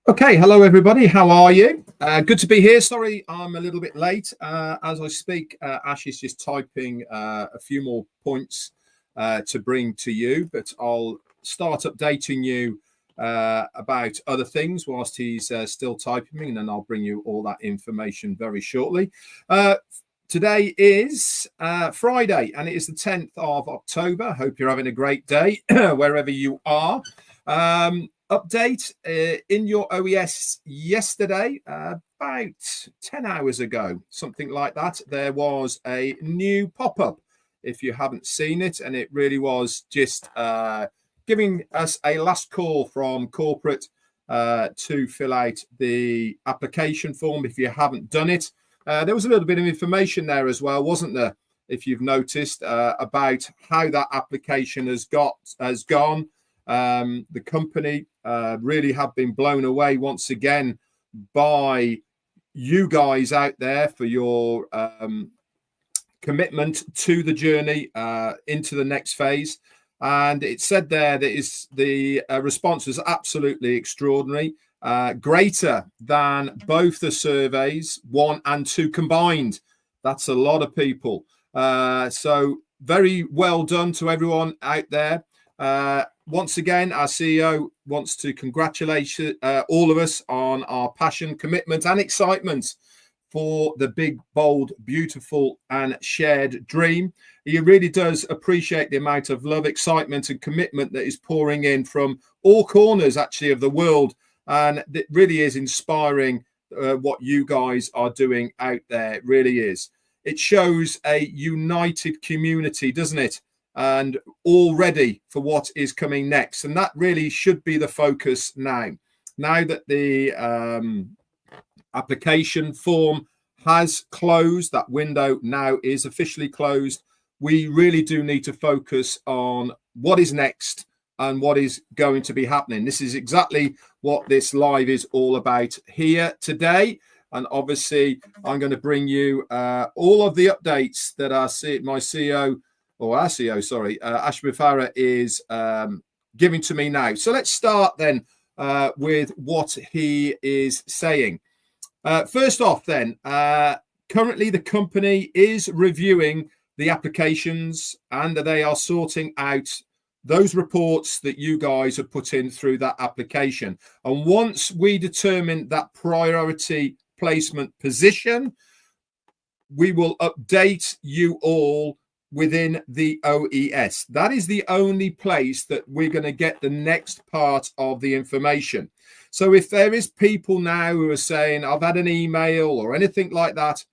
Okay, hello everybody. How are you? Good to be here. Sorry, I'm a little bit late. As I speak, Ash is just typing a few more points to bring to you, but I'll start updating you about other things whilst he's still typing, and then I'll bring you all that information very shortly. Today is Friday, and it is the 10th of October. Hope you're having a great day wherever you are. Update in your OES yesterday, about 10 hours ago, something like that. There was a new pop-up, if you haven't seen it, and it really was just giving us a last call from corporate to fill out the application form if you haven't done it. There was a little bit of information there as well, wasn't there, if you've noticed, about how that application has gone. The company really have been blown away once again by you guys out there for your commitment to the journey into the next phase. And it said there that the response was absolutely extraordinary, greater than both the surveys 1 and 2 combined. That's a lot of people. So very well done to everyone out there. Once again, our CEO wants to congratulate all of us on our passion, commitment, and excitement for the big, bold, beautiful, and shared dream. He really does appreciate the amount of love, excitement, and commitment that is pouring in from all corners, actually, of the world. And it really is inspiring what you guys are doing out there. It really is. It shows a united community, doesn't it? And all ready for what is coming next. And that really should be the focus now. Now that the application form has closed, that window now is officially closed, we really do need to focus on what is next and what is going to be happening. This is exactly what this live is all about here today. And obviously, I'm going to bring you all of the updates that our CEO, Ash Mufara is giving to me now. So let's start then with what he is saying. First off then, currently the company is reviewing the applications and they are sorting out those reports that you guys have put in through that application. And once we determine that priority placement position, we will update you all within the OES. That is the only place that we're going to get the next part of the information. So if there is people now who are saying, I've had an email or anything like that,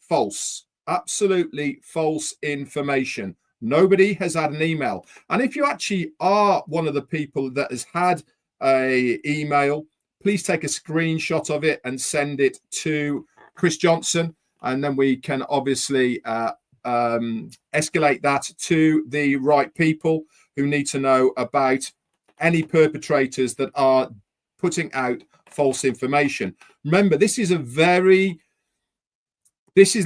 false, absolutely false information. Nobody has had an email. And if you actually are one of the people that has had an email, please take a screenshot of it and send it to Chris Johnson. And then we can obviously escalate that to the right people who need to know about any perpetrators that are putting out false information. Remember, this is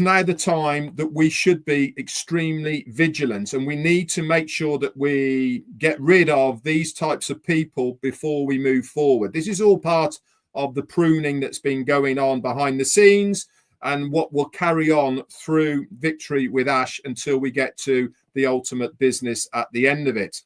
now the time that we should be extremely vigilant, and we need to make sure that we get rid of these types of people before we move forward. This is all part of the pruning that's been going on behind the scenes and what will carry on through Victory with Ash until we get to the ultimate business at the end of it.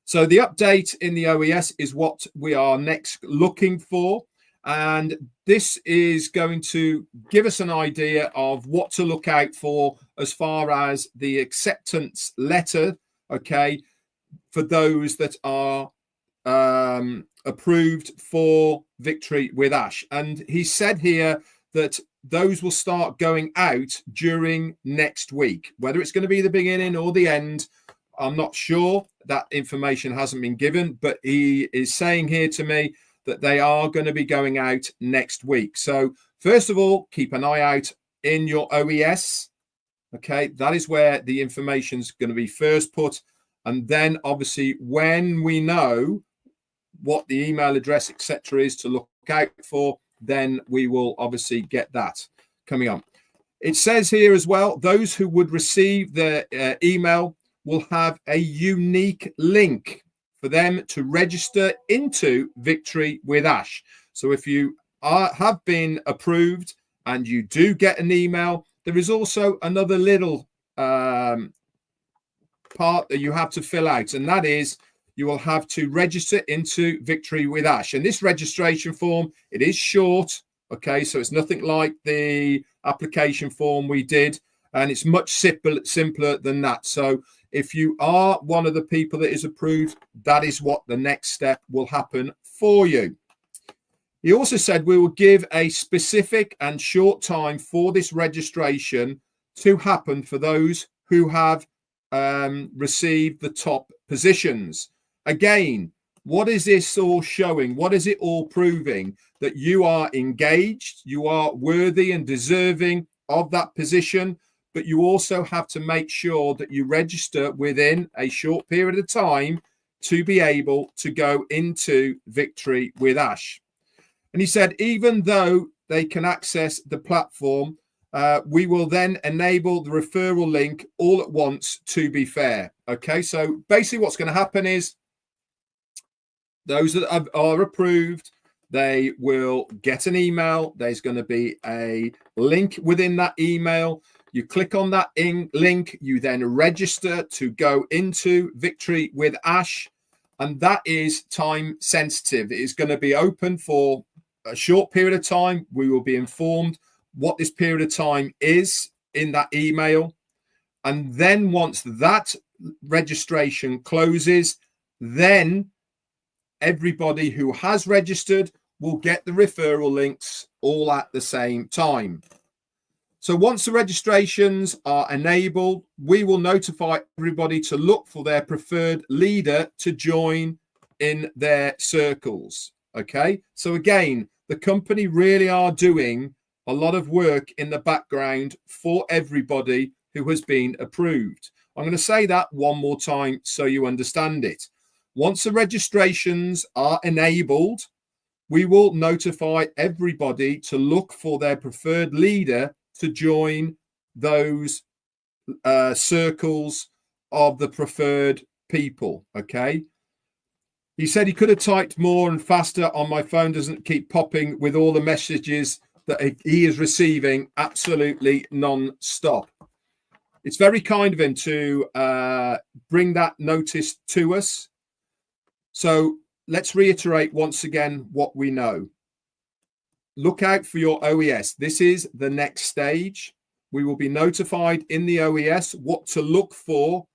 So the update in the OES is what we are next looking for. And this is going to give us an idea of what to look out for as far as the acceptance letter, okay, for those that are approved for Victory with Ash. And he said here that those will start going out during next week. Whether it's going to be the beginning or the end, I'm not sure. That information hasn't been given, but he is saying here to me that they are going to be going out next week. So first of all, keep an eye out in your OES. Okay, that is where the information is going to be first put. And then obviously when we know what the email address, etc., is to look out for, then we will obviously get that coming on. It says here as well, those who would receive the email will have a unique link for them to register into Victory with Ash. So if you have been approved and you do get an email, there is also another little part that you have to fill out, and that is you will have to register into Victory with Ash. And this registration form, it is short, okay, so it's nothing like the application form we did, and it's much simpler than that. So if you are one of the people that is approved, that is what the next step will happen for you. He also said we will give a specific and short time for this registration to happen for those who have received the top positions. Again, what is this all showing? What is it all proving? That you are engaged, you are worthy and deserving of that position, but you also have to make sure that you register within a short period of time to be able to go into Victory with Ash. And he said, even though they can access the platform, we will then enable the referral link all at once, to be fair. Okay, so basically what's going to happen is those that are approved, they will get an email. There's going to be a link within that email. You click on that link, you then register to go into Victory with Ash, and that is time sensitive. It is going to be open for a short period of time. We will be informed what this period of time is in that email. And then once that registration closes, then everybody who has registered will get the referral links all at the same time. So once the registrations are enabled, we will notify everybody to look for their preferred leader to join in their circles. Okay, so again, the company really are doing a lot of work in the background for everybody who has been approved. I'm going to say that one more time so you understand it. Once the registrations are enabled, we will notify everybody to look for their preferred leader to join those circles of the preferred people. Okay. He said he could have typed more and faster on my phone, doesn't keep popping with all the messages that he is receiving absolutely non-stop. It's very kind of him to bring that notice to us. So let's reiterate once again what we know. Look out for your OES. This is the next stage. We will be notified in the OES what to look for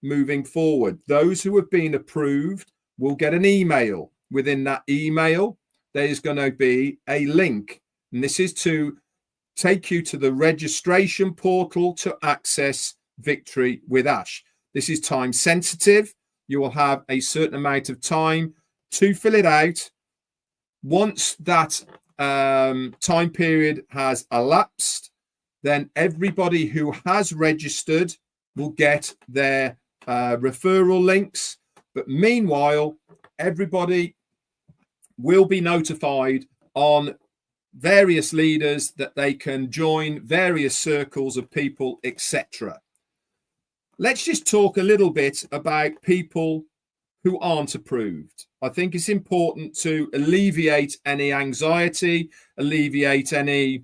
moving forward. Those who have been approved will get an email. Within that email, there is going to be a link. And this is to take you to the registration portal to access Victory with Ash. This is time sensitive. You will have a certain amount of time to fill it out. Once that time period has elapsed, then everybody who has registered will get their referral links. But meanwhile, everybody will be notified on various leaders that they can join various circles of people, etc. Let's just talk a little bit about people who aren't approved. I think it's important to alleviate any anxiety, alleviate any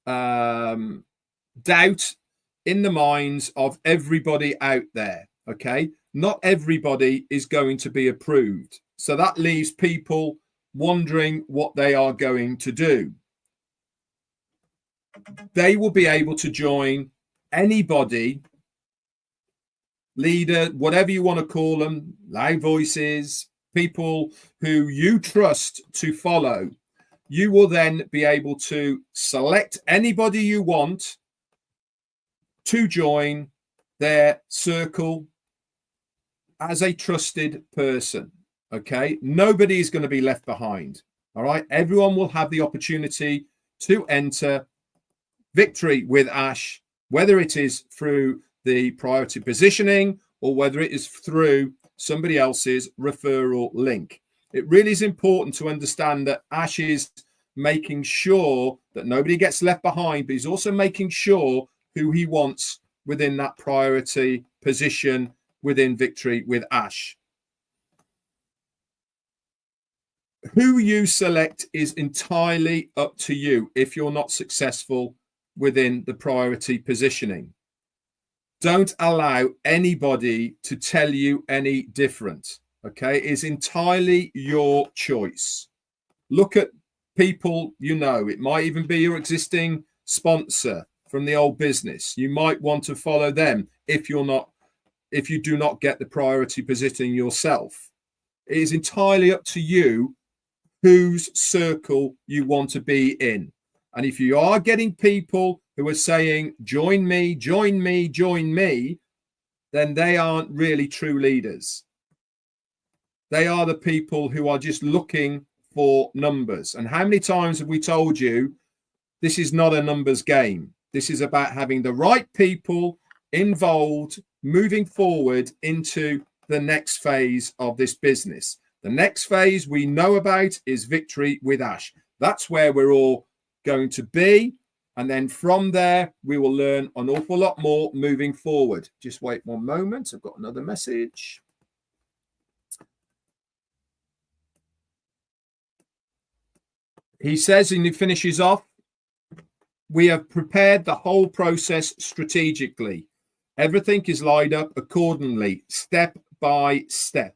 doubt in the minds of everybody out there. Okay, not everybody is going to be approved. So that leaves people wondering what they are going to do. They will be able to join anybody, leader, whatever you want to call them, loud voices, people who you trust to follow. You will then be able to select anybody you want to join their circle as a trusted person. Okay, nobody is going to be left behind. All right, everyone will have the opportunity to enter Victory with Ash, whether it is through the priority positioning or whether it is through somebody else's referral link. It really is important to understand that Ash is making sure that nobody gets left behind, but he's also making sure who he wants within that priority position within Victory with Ash. Who you select is entirely up to you if you're not successful within the priority positioning. Don't allow anybody to tell you any different. Okay, it's entirely your choice. Look at people you know. It might even be your existing sponsor from the old business. You might want to follow them if you do not get the priority positioning yourself. It is entirely up to you whose circle you want to be in. And if you are getting people who are saying, join me, join me, join me, then they aren't really true leaders. They are the people who are just looking for numbers. And how many times have we told you this is not a numbers game? This is about having the right people involved, moving forward into the next phase of this business. The next phase we know about is Victory with Ash. That's where we're all going to be. And then from there, we will learn an awful lot more moving forward. Just wait one moment. I've got another message. He says, and he finishes off, we have prepared the whole process strategically. Everything is lined up accordingly, step by step.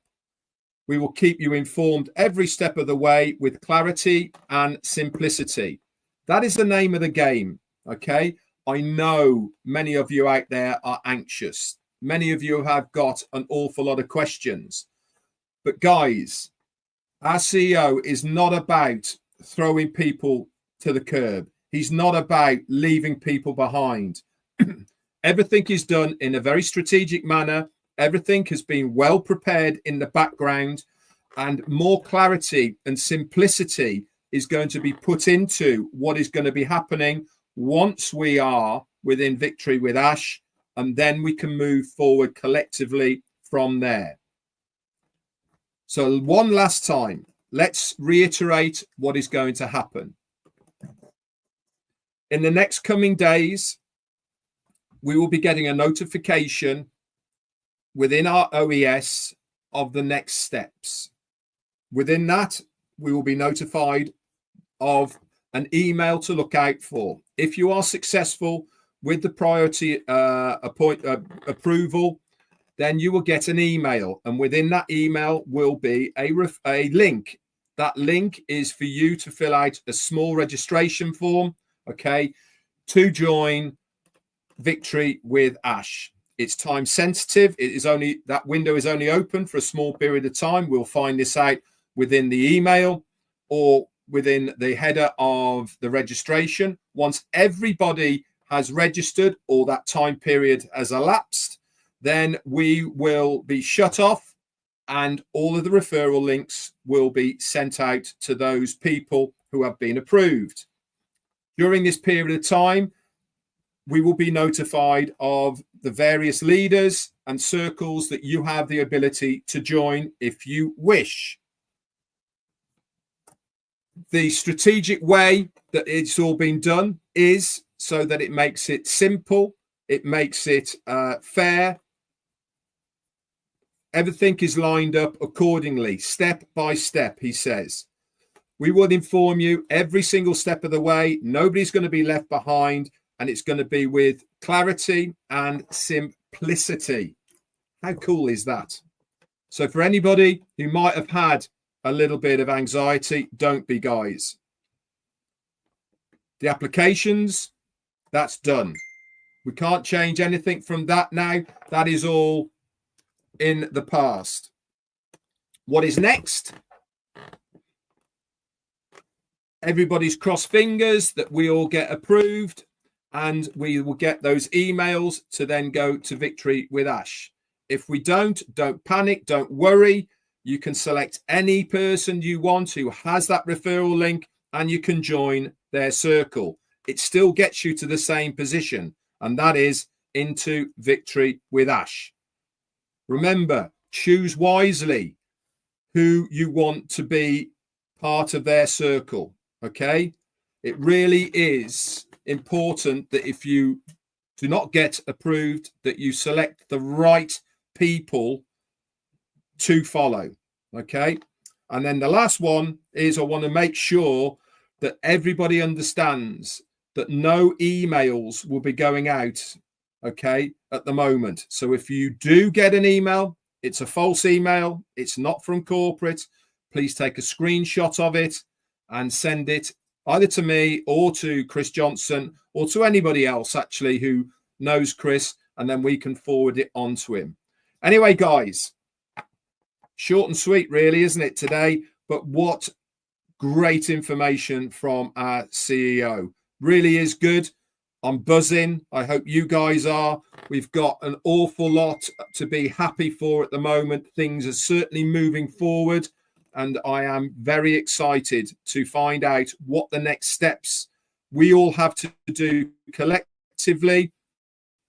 We will keep you informed every step of the way with clarity and simplicity. That is the name of the game, okay? I know many of you out there are anxious. Many of you have got an awful lot of questions. But guys, our CEO is not about throwing people to the curb. He's not about leaving people behind. Everything is done in a very strategic manner. Everything has been well prepared in the background, and more clarity and simplicity is going to be put into what is going to be happening once we are within Victory with Ash, and then we can move forward collectively from there. So one last time, let's reiterate what is going to happen. In the next coming days, we will be getting a notification within our OES of the next steps. Within that, we will be notified of an email to look out for. If you are successful with the priority approval, then you will get an email, and within that email will be a link. That link is for you to fill out a small registration form, okay, to join Victory with Ash. It's time sensitive. It is only, that window is only open for a small period of time. We'll find this out within the email or within the header of the registration. Once everybody has registered or that time period has elapsed, then we will be shut off and all of the referral links will be sent out to those people who have been approved. During this period of time, we will be notified of the various leaders and circles that you have the ability to join if you wish. The strategic way that it's all been done is so that it makes it simple, it makes it fair. Everything is lined up accordingly, step by step, he says. We will inform you every single step of the way. Nobody's going to be left behind, and it's going to be with clarity and simplicity. How cool is that? So for anybody who might have had a little bit of anxiety, don't be, guys. The applications, that's done. We can't change anything from that now. That is all in the past. What is next? Everybody's crossed fingers that we all get approved, and we will get those emails to then go to Victory with Ash. If we don't panic, don't worry. You can select any person you want who has that referral link, and you can join their circle. It still gets you to the same position, and that is into Victory with Ash. Remember, choose wisely who you want to be part of their circle, okay? It really is important that if you do not get approved, that you select the right people to follow, okay? And then the last one is I want to make sure that everybody understands that no emails will be going out, okay, at the moment. So if you do get an email, it's a false email, it's not from corporate, please take a screenshot of it and send it either to me or to Chris Johnson or to anybody else actually who knows Chris, and then we can forward it on to him. Anyway, guys, short and sweet really, isn't it, today? But what great information from our CEO. Really is good. I'm buzzing. I hope you guys are. We've got an awful lot to be happy for at the moment. Things are certainly moving forward, and I am very excited to find out what the next steps we all have to do collectively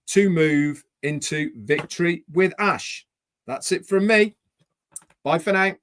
to move into victory with Ash. That's it from me. Bye for now.